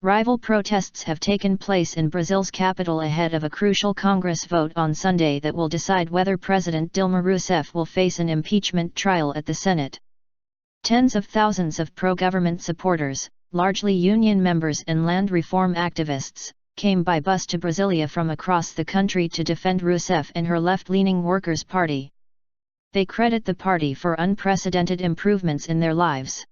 Rival protests have taken place in Brazil's capital ahead of a crucial Congress vote on Sunday that will decide whether President Dilma Rousseff will face an impeachment trial at the Senate. Tens of thousands of pro-government supporters, largely union members and land reform activists, came by bus to Brasilia from across the country to defend Rousseff and her left-leaning Workers' Party. They credit the party for unprecedented improvements in their lives.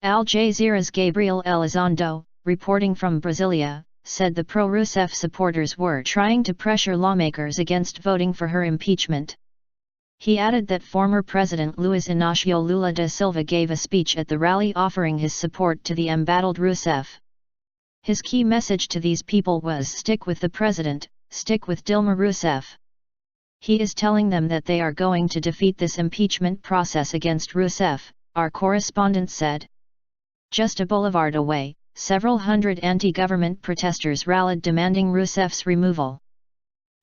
Al Jazeera's Gabriel Elizondo, reporting from Brasilia, said the pro-Rousseff supporters were trying to pressure lawmakers against voting for her impeachment. He added that former President Luiz Inacio Lula da Silva gave a speech at the rally offering his support to the embattled Rousseff. His key message to these people was "Stick with the president, stick with Dilma Rousseff." He is telling them that they are going to defeat this impeachment process against Rousseff, our correspondent said. Just a boulevard away, several hundred anti-government protesters rallied demanding Rousseff's removal.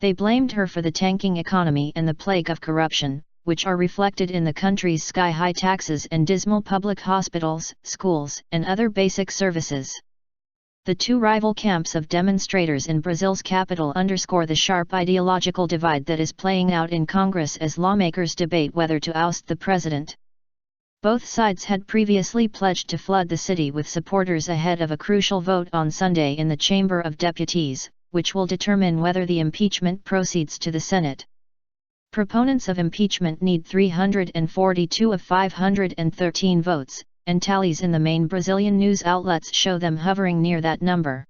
They blamed her for the tanking economy and the plague of corruption, which are reflected in the country's sky-high taxes and dismal public hospitals, schools, and other basic services. The two rival camps of demonstrators in Brazil's capital underscore the sharp ideological divide that is playing out in Congress as lawmakers debate whether to oust the president. Both sides had previously pledged to flood the city with supporters ahead of a crucial vote on Sunday in the Chamber of Deputies, which will determine whether the impeachment proceeds to the Senate. Proponents of impeachment need 342 of 513 votes, and tallies in the main Brazilian news outlets show them hovering near that number.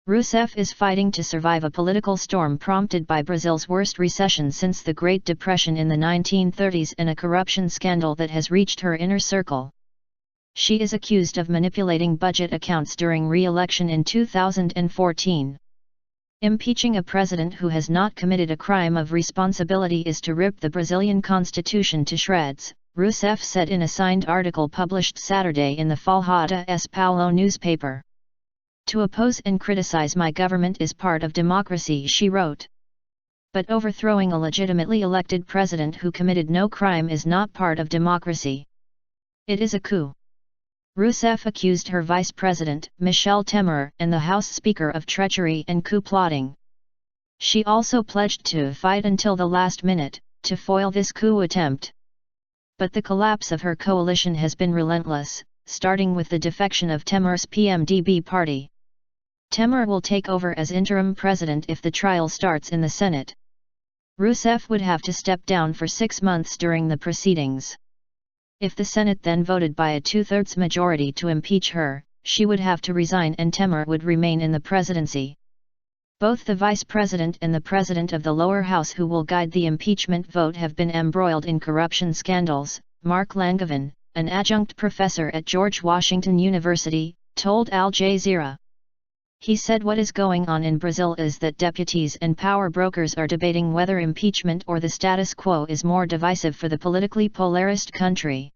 Rousseff is fighting to survive a political storm prompted by Brazil's worst recession since the Great Depression in the 1930s and a corruption scandal that has reached her inner circle. She is accused of manipulating budget accounts during re-election in 2014. Impeaching a president who has not committed a crime of responsibility is to rip the Brazilian constitution to shreds, Rousseff said in a signed article published Saturday in the Folha de S. Paulo newspaper. To oppose and criticize my government is part of democracy, she wrote. But overthrowing a legitimately elected president who committed no crime is not part of democracy. It is a coup. Rousseff accused her vice president, Michel Temer, and the House Speaker of treachery and coup plotting. She also pledged to fight until the last minute, to foil this coup attempt. But the collapse of her coalition has been relentless, starting with the defection of Temer's PMDB party. Temer will take over as interim president if the trial starts in the Senate. Rousseff would have to step down for 6 months during the proceedings. If the Senate then voted by a 2/3 majority to impeach her, she would have to resign and Temer would remain in the presidency. Both the vice president and the president of the lower house who will guide the impeachment vote have been embroiled in corruption scandals, Mark Langevin, an adjunct professor at George Washington University, told Al Jazeera. He said what is going on in Brazil is that deputies and power brokers are debating whether impeachment or the status quo is more divisive for the politically polarized country.